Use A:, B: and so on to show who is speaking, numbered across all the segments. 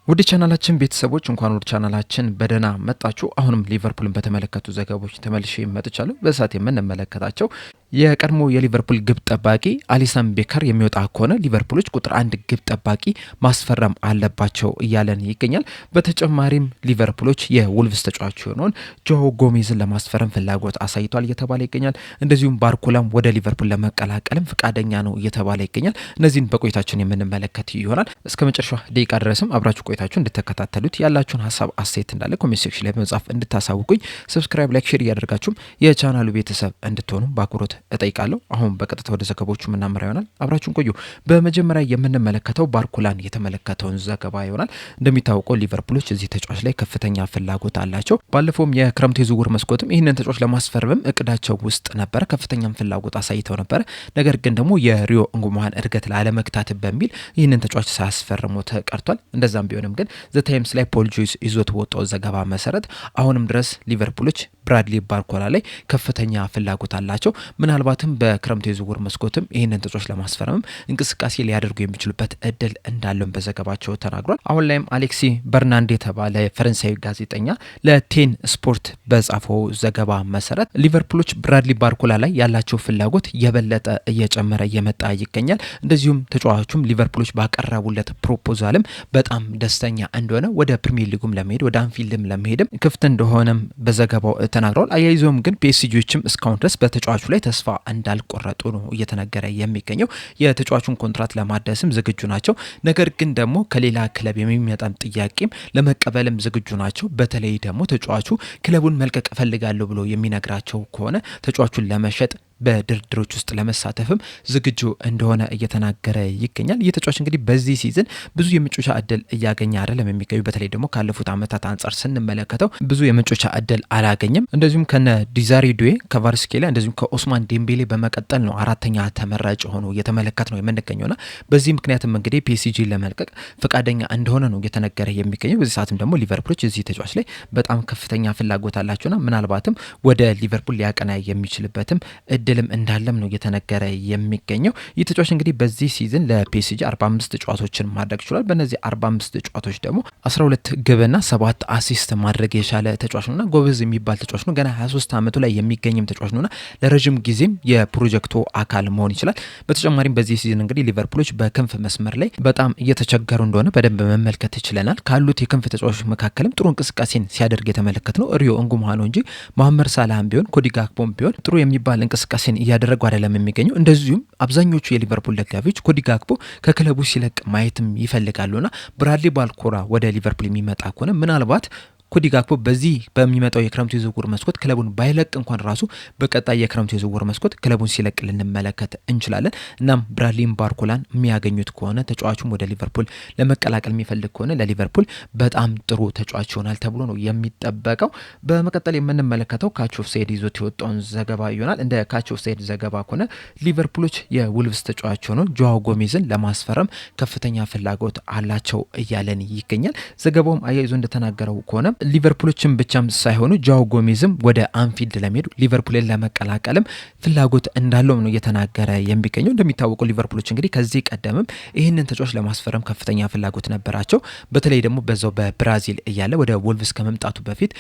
A: ወደ ቻናላችን ቤተሰቦች እንኳን ወደ ቻናላችን በደህና መጣችሁ። አሁንም ሊቨርፑልን በተመለከቱ ዘገባዎች ተመልሼ መጥቻለሁ። በሰዓት የምንመለከታቸው የቀድሞ የሊቨርፑል ግብ ጠባቂ አሊሰን ቤከር የሚወጣ ከሆነ ሊቨርፑሎች ቁጥር 1 ግብ ጠባቂ ማስፈረም አለባቸው እያለን ይገኛል። በተጨማሪም ሊቨርፑሎች የውልቭስ ተጫዋች የሆነውን ጆ ጎሜዝን ለማስፈረም ፍላጎት አሳይቷል እየተባለ ይገኛል። እንደዚሁም ባርኮላም ወደ ሊቨርፑል ለመቀላቀልም ፍቃደኛ ነው እየተባለ ይገኛል። እነዚህን በቆይታችን የምንመለከት ይሆናል። እስከ መጨረሻ ደቂቃ ድረስም አብራችሁ ቆይታችሁ እንድትከታተሉት ያላችሁን ሀሳብ አስተያየት እንዳለ ኮሜንት ሴክሽን ላይ በመጻፍ እንድታሳውቁኝ፣ ሰብስክራይብ፣ ላይክ፣ ሼር እያደርጋችሁም የቻናሉ ቤተሰብ እንድትሆኑ በአክብሮት እጠይቃለሁ። አሁን በቀጥታ ወደ ዘገባዎቹ የምናመራ ይሆናል። አብራችሁን ቆዩ። በመጀመሪያ የምንመለከተው ባርኮላን የተመለከተውን ዘገባ ይሆናል። እንደሚታወቀው ሊቨርፑሎች እዚህ ተጫዋች ላይ ከፍተኛ ፍላጎት አላቸው። ባለፈውም የክረምቱ የዝውውር መስኮትም ይህንን ተጫዋች ለማስፈረም እቅዳቸው ውስጥ ነበረ። ከፍተኛም ፍላጎት አሳይተው ነበረ። ነገር ግን ደግሞ የሪዮ እንጉማን እድገት ላለመግታት በሚል ይህንን ተጫዋች ሳያስፈርሙ ተቀርቷል። እንደዛም ቢሆንም ግን ዘ ታይምስ ላይ ፖል ጆይስ ይዞት ወጣው ዘገባ መሰረት አሁንም ድረስ ሊቨርፑሎች ብራድሊ ባርኮላ ላይ ከፍተኛ ፍላጎት አላቸው። ምናልባትም በክረምቱ የዝውውር መስኮትም ይህንን ተጫዋች ለማስፈረምም እንቅስቃሴ ሊያደርጉ የሚችሉበት እድል እንዳለም በዘገባቸው ተናግሯል። አሁን ላይም አሌክሲ በርናንድ የተባለ ፈረንሳዊ ጋዜጠኛ ለቴን ስፖርት በጻፈው ዘገባ መሰረት ሊቨርፑሎች ብራድሊ ባርኮላ ላይ ያላቸው ፍላጎት የበለጠ እየጨመረ እየመጣ ይገኛል። እንደዚሁም ተጫዋቹም ሊቨርፑሎች ባቀረቡለት ፕሮፖዛልም በጣም ደስተኛ እንደሆነ፣ ወደ ፕሪሚየር ሊጉም ለመሄድ ወደ አንፊልድም ለመሄድም ክፍት እንደሆነም በዘገባው ተናግረዋል። አያይዘውም ግን ፒኤስጂዎችም እስካሁን ድረስ በተጫዋቹ ላይ ተስፋ እንዳልቆረጡ ነው እየተነገረ የሚገኘው። የተጫዋቹን ኮንትራት ለማደስም ዝግጁ ናቸው። ነገር ግን ደግሞ ከሌላ ክለብ የሚመጣም ጥያቄም ለመቀበልም ዝግጁ ናቸው። በተለይ ደግሞ ተጫዋቹ ክለቡን መልቀቅ እፈልጋለሁ ብሎ የሚነግራቸው ከሆነ ተጫዋቹን ለመሸጥ በድርድሮች ውስጥ ለመሳተፍም ዝግጁ እንደሆነ እየተናገረ ይገኛል። ይህ ተጫዋች እንግዲህ በዚህ ሲዝን ብዙ የመጮቻ እድል እያገኘ አይደለም የሚገኙ። በተለይ ደግሞ ካለፉት ዓመታት አንጻር ስንመለከተው ብዙ የመጮቻ እድል አላገኘም። እንደዚሁም ከነ ዲዛሪ ዱዌ ከቫርስኬላ እንደዚሁም ከኦስማን ዴምቤሌ በመቀጠል ነው አራተኛ ተመራጭ ሆኖ እየተመለከት ነው የምንገኘውና በዚህ ምክንያትም እንግዲህ ፒኤስጂ ለመልቀቅ ፈቃደኛ እንደሆነ ነው እየተነገረ የሚገኘው። በዚህ ሰዓትም ደግሞ ሊቨርፑሎች እዚህ ተጫዋች ላይ በጣም ከፍተኛ ፍላጎት አላቸውና ምናልባትም ወደ ሊቨርፑል ሊያቀና የሚችልበትም እድልም እንዳለም ነው እየተነገረ የሚገኘው። ይህ ተጫዋች እንግዲህ በዚህ ሲዝን ለፒኤስጂ 45 ጨዋታዎችን ማድረግ ችሏል። በእነዚህ 45 ጨዋታዎች ደግሞ 12 ግብና 7 አሲስት ማድረግ የቻለ ተጫዋች ነውና ጎበዝ የሚባል ተጫዋች ነው። ገና 23 ዓመቱ ላይ የሚገኝም ተጫዋች ነውና ለረጅም ጊዜም የፕሮጀክቱ አካል መሆን ይችላል። በተጨማሪም በዚህ ሲዝን እንግዲህ ሊቨርፑሎች በክንፍ መስመር ላይ በጣም እየተቸገሩ እንደሆነ በደንብ መመልከት ይችላል። ካሉት የክንፍ ተጫዋቾች መካከልም ጥሩ እንቅስቃሴን ሲያደርግ የተመለከት ነው ሪዮ እንጉማ ነው እንጂ መሐመድ ሳላህም ቢሆን ኮዲ ጋክፖም ቢሆን ጥሩ የሚባል እንቅስቃሴን እያደረጉ አይደለም የሚገኘው። እንደዚሁም አብዛኞቹ የሊቨርፑል ደጋፊዎች ኮዲ ጋክፖ ከክለቡ ሲለቅ ማየትም ይፈልጋሉና ብራድሊ ባርኮላ ወደ ሊቨርፑል የሚመጣ ከሆነ ምናልባት ኮዲ ጋክፖ በዚህ በሚመጣው የክረምቱ የዝውውር መስኮት ክለቡን ባይለቅ እንኳን ራሱ በቀጣይ የክረምቱ የዝውውር መስኮት ክለቡን ሲለቅ ልንመለከት እንችላለን። እናም ብራድሊ ባርኮላን የሚያገኙት ከሆነ ተጫዋቹም ወደ ሊቨርፑል ለመቀላቀል የሚፈልግ ከሆነ ለሊቨርፑል በጣም ጥሩ ተጫዋች ይሆናል ተብሎ ነው የሚጠበቀው። በመቀጠል የምንመለከተው ካች ኦፍ ሳይድ ይዞት የወጣውን ዘገባ ይሆናል። እንደ ካች ኦፍ ሳይድ ዘገባ ከሆነ ሊቨርፑሎች የውልቭስ ተጫዋች ሆነው ጆ ጎሜዝን ለማስፈረም ከፍተኛ ፍላጎት አላቸው እያለን ይገኛል። ዘገባውም አያይዞ እንደተናገረው ከሆነ ሊቨርፑሎችን ብቻም ሳይሆኑ ጆ ጎሜዝም ወደ አንፊልድ ለመሄድ ሊቨርፑልን ለመቀላቀልም ፍላጎት እንዳለው ነው እየተናገረ የሚገኘው። እንደሚታወቀው ሊቨርፑሎች እንግዲህ ከዚህ ቀደምም ይህንን ተጫዋች ለማስፈረም ከፍተኛ ፍላጎት ነበራቸው። በተለይ ደግሞ በዛው በብራዚል እያለ ወደ ወልቭስ ከመምጣቱ በፊት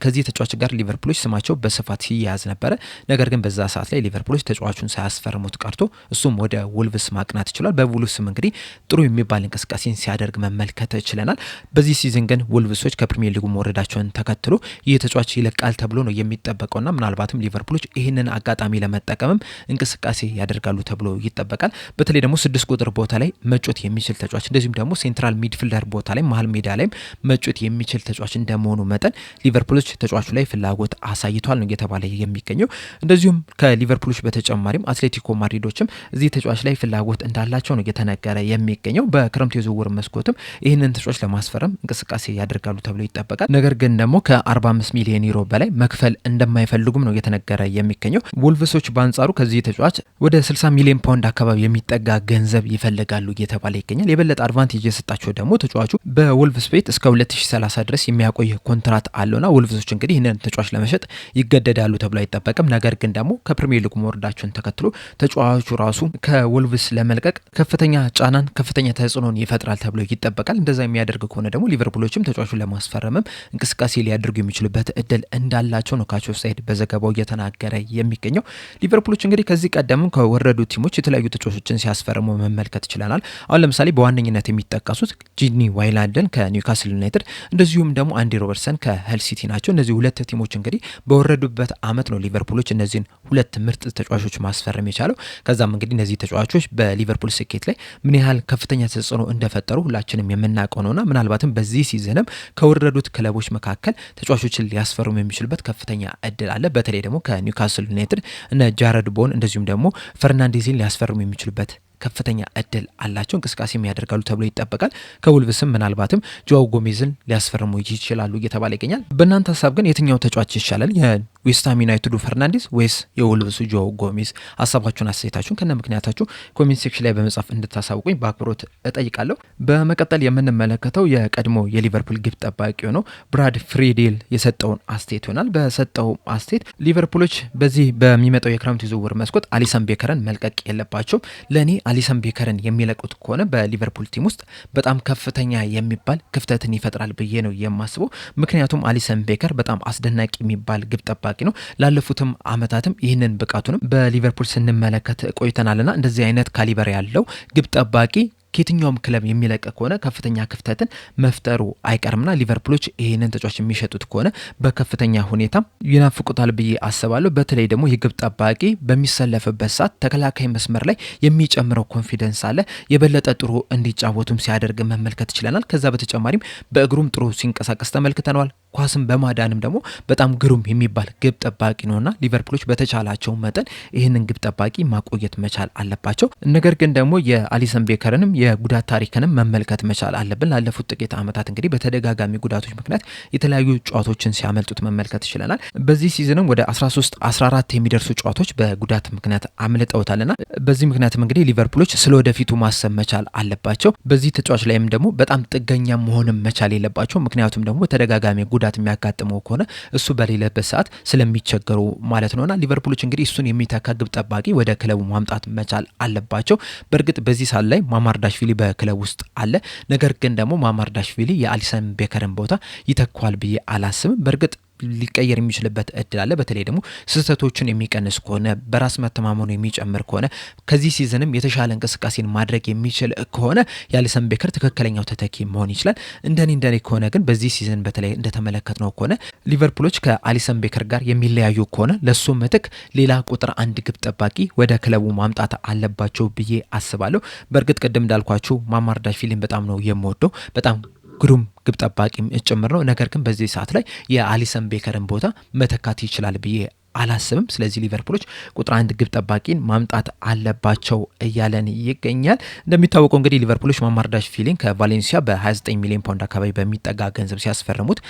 A: ከዚህ ተጫዋች ጋር ሊቨርፑሎች ስማቸው በስፋት ሲያያዝ ነበረ። ነገር ግን በዛ ሰዓት ላይ ሊቨርፑሎች ተጫዋቹን ሳያስፈርሙት ቀርቶ እሱም ወደ ወልቭስ ማቅናት ይችላል። በወልቭስም እንግዲህ ጥሩ የሚባል እንቅስቃሴን ሲያደርግ መመልከት ችለናል። በዚህ ሲዝን ግን ወልቭሶች ከፕሪሚየር ሊጉ ወረዳቸውን ተከትሎ ይህ ተጫዋች ይለቃል ተብሎ ነው የሚጠበቀውና ምናልባትም ሊቨርፑሎች ይህንን አጋጣሚ ለመጠቀምም እንቅስቃሴ ያደርጋሉ ተብሎ ይጠበቃል። በተለይ ደግሞ 6 ቁጥር ቦታ ላይ መጮት የሚችል ተጫዋች እንደዚሁም ደግሞ ሴንትራል ሚድፊልደር ቦታ ላይ መሀል ሜዳ ላይም መጮት የሚችል ተጫዋች እንደመሆኑ መጠን ሊቨርፑሎች ተጫዋቹ ላይ ፍላጎት አሳይቷል ነው እየተባለ የሚገኘው። እንደዚሁም ከሊቨርፑሎች በተጨማሪም አትሌቲኮ ማድሪዶችም እዚህ ተጫዋች ላይ ፍላጎት እንዳላቸው ነው እየተነገረ የሚገኘው። በክረምቱ የዝውውር መስኮትም ይህንን ተጫዋች ለማስፈረም እንቅስቃሴ ያደርጋሉ ተብሎ ይጠበቃል። ነገር ግን ደግሞ ከ45 ሚሊዮን ዩሮ በላይ መክፈል እንደማይፈልጉም ነው የተነገረ የሚገኘው። ወልቭሶች በአንጻሩ ከዚህ ተጫዋች ወደ 60 ሚሊዮን ፓውንድ አካባቢ የሚጠጋ ገንዘብ ይፈልጋሉ እየተባለ ይገኛል። የበለጠ አድቫንቴጅ የሰጣቸው ደግሞ ተጫዋቹ በወልቭስ ቤት እስከ 2030 ድረስ የሚያቆይ ኮንትራት አለውና ወልቭሶች እንግዲህ ይህንን ተጫዋች ለመሸጥ ይገደዳሉ ተብሎ አይጠበቅም። ነገር ግን ደግሞ ከፕሪሚየር ሊግ መውረዳቸውን ተከትሎ ተጫዋቹ ራሱ ከወልቭስ ለመልቀቅ ከፍተኛ ጫናን ከፍተኛ ተጽዕኖን ይፈጥራል ተብሎ ይጠበቃል። እንደዛ የሚያደርግ ከሆነ ደግሞ ሊቨርፑሎችም ተጫዋቹን ለማስፈረምም እንቅስቃሴ ሊያደርጉ የሚችሉበት እድል እንዳላቸው ነው ካች ኦፍሳይድ በዘገባው እየተናገረ የሚገኘው። ሊቨርፑሎች እንግዲህ ከዚህ ቀደምም ከወረዱ ቲሞች የተለያዩ ተጫዋቾችን ሲያስፈርሙ መመልከት ይችላል። አሁን ለምሳሌ በዋነኝነት የሚጠቀሱት ጂኒ ዋይላንድን ከኒውካስል ዩናይትድ እንደዚሁም ደግሞ አንዲ ሮበርትሰን ከሄል ሲቲ ናቸው። እነዚህ ሁለት ቲሞች እንግዲህ በወረዱበት አመት ነው ሊቨርፑሎች እነዚህን ሁለት ምርጥ ተጫዋቾች ማስፈረም የቻለው። ከዛም እንግዲህ እነዚህ ተጫዋቾች በሊቨርፑል ስኬት ላይ ምን ያህል ከፍተኛ ተጽዕኖ እንደፈጠሩ ሁላችንም የምናውቀው ነውና ምናልባትም በዚህ ሲዝንም ከወረዱት ክለቦች መካከል ተጫዋቾችን ሊያስፈርሙ የሚችሉበት ከፍተኛ እድል አለ። በተለይ ደግሞ ከኒውካስል ዩናይትድ እነ ጃረድ ቦን እንደዚሁም ደግሞ ፈርናንዴዝን ሊያስፈርሙ የሚችሉበት ከፍተኛ እድል አላቸው። እንቅስቃሴም ያደርጋሉ ተብሎ ይጠበቃል። ከውልቭስም ምናልባትም ጆዋው ጎሜዝን ሊያስፈርሙ ይችላሉ እየተባለ ይገኛል። በእናንተ ሀሳብ ግን የትኛው ተጫዋች ይሻላል? የዌስትሃም ዩናይትዱ ፈርናንዴዝ ወይስ የውልቭሱ ጆዋው ጎሜዝ? ሀሳባችሁን አስተያየታችሁን ከነ ምክንያታችሁ ኮሜንት ሴክሽን ላይ በመጻፍ እንድታሳውቁኝ በአክብሮት እጠይቃለሁ። በመቀጠል የምንመለከተው የቀድሞ የሊቨርፑል ግብ ጠባቂ ነው ብራድ ፍሪዴል የሰጠውን አስተያየት ይሆናል። በሰጠው አስተያየት ሊቨርፑሎች በዚህ በሚመጣው የክረምት ዝውውር መስኮት አሊሰን ቤከርን መልቀቅ የለባቸውም። ለእኔ አሊሰን ቤከርን የሚለቁት ከሆነ በሊቨርፑል ቲም ውስጥ በጣም ከፍተኛ የሚባል ክፍተትን ይፈጥራል ብዬ ነው የማስበው። ምክንያቱም አሊሰን ቤከር በጣም አስደናቂ የሚባል ግብ ጠባቂ ነው። ላለፉትም አመታትም ይህንን ብቃቱንም በሊቨርፑል ስንመለከት ቆይተናልና እንደዚህ አይነት ካሊበር ያለው ግብ ጠባቂ ከየትኛውም ክለብ የሚለቅ ከሆነ ከፍተኛ ክፍተትን መፍጠሩ አይቀርምና ሊቨርፑሎች ይህንን ተጫዋች የሚሸጡት ከሆነ በከፍተኛ ሁኔታ ይናፍቁታል ብዬ አስባለሁ። በተለይ ደግሞ የግብ ጠባቂ በሚሰለፍበት ሰዓት ተከላካይ መስመር ላይ የሚጨምረው ኮንፊደንስ አለ። የበለጠ ጥሩ እንዲጫወቱም ሲያደርግ መመልከት ይችላል። ከዛ በተጨማሪም በእግሩም ጥሩ ሲንቀሳቀስ ተመልክተነዋል። ኳስም በማዳንም ደግሞ በጣም ግሩም የሚባል ግብ ጠባቂ ነውና ሊቨርፑሎች በተቻላቸው መጠን ይህንን ግብ ጠባቂ ማቆየት መቻል አለባቸው። ነገር ግን ደግሞ የአሊሰን ቤከርንም የጉዳት ታሪክንም መመልከት መቻል አለብን። ላለፉት ጥቂት አመታት እንግዲህ በተደጋጋሚ ጉዳቶች ምክንያት የተለያዩ ጨዋታዎችን ሲያመልጡት መመልከት ይችላል። በዚህ ሲዝንም ወደ 13-14 የሚደርሱ ጨዋታዎች በጉዳት ምክንያት አምልጠውታልና በዚህ ምክንያትም እንግዲህ ሊቨርፑሎች ስለወደፊቱ ማሰብ መቻል አለባቸው። በዚህ ተጫዋች ላይም ደግሞ በጣም ጥገኛ መሆንም መቻል የለባቸው። ምክንያቱም ደግሞ በተደጋጋሚ ጉዳት የሚያጋጥመው ከሆነ እሱ በሌለበት ሰዓት ስለሚቸገሩ ማለት ነውና ሊቨርፑሎች እንግዲህ እሱን የሚተካ ግብ ጠባቂ ወደ ክለቡ ማምጣት መቻል አለባቸው። በእርግጥ በዚህ ሰዓት ላይ ማማርዳሽቪሊ በክለብ ውስጥ አለ። ነገር ግን ደግሞ ማማርዳሽቪሊ የአሊሰን ቤከርን ቦታ ይተኳል ብዬ አላስብም። በእርግጥ ሊቀየር የሚችልበት እድል አለ። በተለይ ደግሞ ስህተቶችን የሚቀንስ ከሆነ በራስ መተማመኑ የሚጨምር ከሆነ ከዚህ ሲዝንም የተሻለ እንቅስቃሴን ማድረግ የሚችል ከሆነ የአሊሰን ቤከር ትክክለኛው ተተኪ መሆን ይችላል። እንደኔ ከሆነ ግን በዚህ ሲዝን በተለይ እንደተመለከትነው ከሆነ ሊቨርፑሎች ከአሊሰን ቤከር ጋር የሚለያዩ ከሆነ ለሱ ምትክ ሌላ ቁጥር አንድ ግብ ጠባቂ ወደ ክለቡ ማምጣት አለባቸው ብዬ አስባለሁ። በእርግጥ ቅድም እንዳልኳችሁ ማማርዳሽቪሊን በጣም ነው የምወደው። በጣም ግሩም ግብ ጠባቂም ጭምር ነው። ነገር ግን በዚህ ሰዓት ላይ የአሊሰን ቤከርን ቦታ መተካት ይችላል ብዬ አላስብም። ስለዚህ ሊቨርፑሎች ቁጥር አንድ ግብ ጠባቂን ማምጣት አለባቸው እያለን ይገኛል። እንደሚታወቀው እንግዲህ ሊቨርፑሎች ማማርዳሽቪሊን ከቫሌንሲያ በ29 ሚሊዮን ፓውንድ አካባቢ በሚጠጋ ገንዘብ ሲያስፈርሙት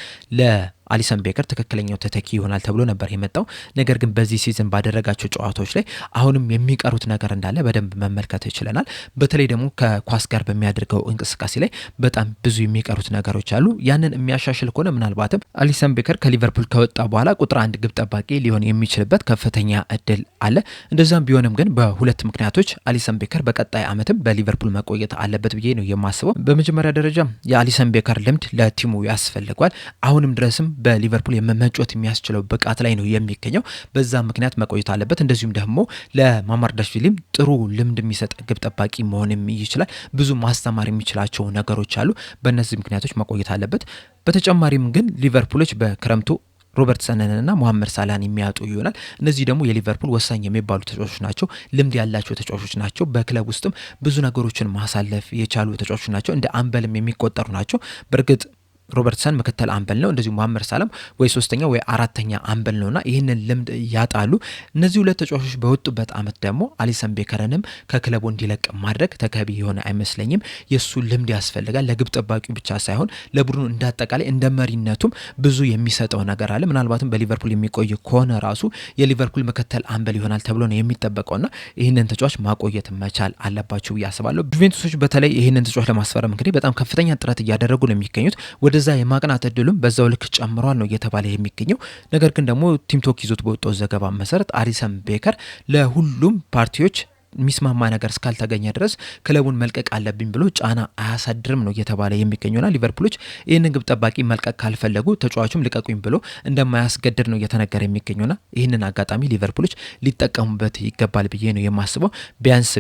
A: አሊሰን ቤከር ትክክለኛው ተተኪ ይሆናል ተብሎ ነበር የመጣው። ነገር ግን በዚህ ሲዝን ባደረጋቸው ጨዋታዎች ላይ አሁንም የሚቀሩት ነገር እንዳለ በደንብ መመልከት ይችላል። በተለይ ደግሞ ከኳስ ጋር በሚያደርገው እንቅስቃሴ ላይ በጣም ብዙ የሚቀሩት ነገሮች አሉ። ያንን የሚያሻሽል ከሆነ ምናልባትም አሊሰን ቤከር ከሊቨርፑል ከወጣ በኋላ ቁጥር አንድ ግብ ጠባቂ ሊሆን የሚችልበት ከፍተኛ እድል አለ። እንደዛም ቢሆንም ግን በሁለት ምክንያቶች አሊሰን ቤከር በቀጣይ ዓመትም በሊቨርፑል መቆየት አለበት ብዬ ነው የማስበው። በመጀመሪያ ደረጃ የአሊሰን ቤከር ልምድ ለቲሙ ያስፈልጓል። አሁንም ድረስም በሊቨርፑል የመመጮት የሚያስችለው ብቃት ላይ ነው የሚገኘው። በዛ ምክንያት መቆየት አለበት። እንደዚሁም ደግሞ ለማማርዳሽቪሊም ጥሩ ልምድ የሚሰጥ ግብ ጠባቂ መሆንም ይችላል። ብዙ ማስተማር የሚችላቸው ነገሮች አሉ። በእነዚህ ምክንያቶች መቆየት አለበት። በተጨማሪም ግን ሊቨርፑሎች በክረምቱ ሮበርትሰንንና ሞሐመድ ሳላህን የሚያጡ ይሆናል። እነዚህ ደግሞ የሊቨርፑል ወሳኝ የሚባሉ ተጫዋቾች ናቸው። ልምድ ያላቸው ተጫዋቾች ናቸው። በክለብ ውስጥም ብዙ ነገሮችን ማሳለፍ የቻሉ ተጫዋቾች ናቸው። እንደ አምበልም የሚቆጠሩ ናቸው። በእርግጥ ሮበርትሰን ምክትል አምበል ነው። እንደዚሁ መሐመድ ሳላም ወይ ሶስተኛ ወይ አራተኛ አምበል ነውና ይህንን ልምድ ያጣሉ። እነዚህ ሁለት ተጫዋቾች በወጡበት አመት ደግሞ አሊሰን ቤከርንም ከክለቡ እንዲለቅ ማድረግ ተገቢ የሆነ አይመስለኝም። የሱ ልምድ ያስፈልጋል። ለግብ ጠባቂው ብቻ ሳይሆን ለቡድኑ እንዳጠቃላይ እንደ መሪነቱም ብዙ የሚሰጠው ነገር አለ። ምናልባትም በሊቨርፑል የሚቆይ ከሆነ ራሱ የሊቨርፑል ምክትል አምበል ይሆናል ተብሎ ነው የሚጠበቀውና ይህንን ተጫዋች ማቆየት መቻል አለባቸው ብዬ አስባለሁ። ጁቬንቱሶች በተለይ ይህንን ተጫዋች ለማስፈረም እንግዲህ በጣም ከፍተኛ ጥረት እያደረጉ ነው የሚገኙት። ወደዛ የማቅናት እድሉም በዛው ልክ ጨምሯል ነው እየተባለ የሚገኘው። ነገር ግን ደግሞ ቲምቶክ ይዞት በወጣው ዘገባ መሰረት አሊሰን ቤከር ለሁሉም ፓርቲዎች ሚስማማ ነገር እስካልተገኘ ድረስ ክለቡን መልቀቅ አለብኝ ብሎ ጫና አያሳድርም ነው እየተባለ የሚገኘውና ሊቨርፑሎች ይህንን ግብ ጠባቂ መልቀቅ ካልፈለጉ ተጫዋቹም ልቀቁኝ ብሎ እንደማያስገድድ ነው እየተነገረ የሚገኘውና ይህንን አጋጣሚ ሊቨርፑሎች ሊጠቀሙበት ይገባል ብዬ ነው የማስበው። ቢያንስ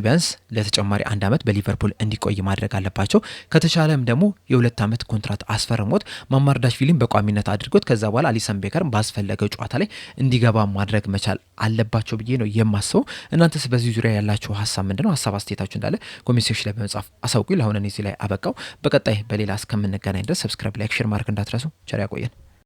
A: ለተጨማሪ 1 ዓመት በሊቨርፑል እንዲቆይ ማድረግ አለባቸው። ከተቻለም ደግሞ የ2 ዓመት ኮንትራት አስፈርሞት ማማርዳሽቪሊን በቋሚነት አድርጎት ከዛ በኋላ አሊሰን ቤከር ባስፈለገው ጨዋታ ላይ እንዲገባ ማድረግ መቻል አለባቸው ብዬ ነው የማስበው። እናንተስ በዚህ ዙሪያ ያላችሁ ሀሳብ ምንድነው? ሀሳብ አስተያየታችሁ እንዳለ ኮሜንት ሴክሽን ላይ በመጻፍ አሳውቁኝ። ለአሁን እኔ እዚህ ላይ አበቃው። በቀጣይ በሌላ እስከምንገናኝ ድረስ ሰብስክራይብ፣ ላይክ፣ ሼር ማድረግ እንዳትረሱ። ቸር ያቆየን።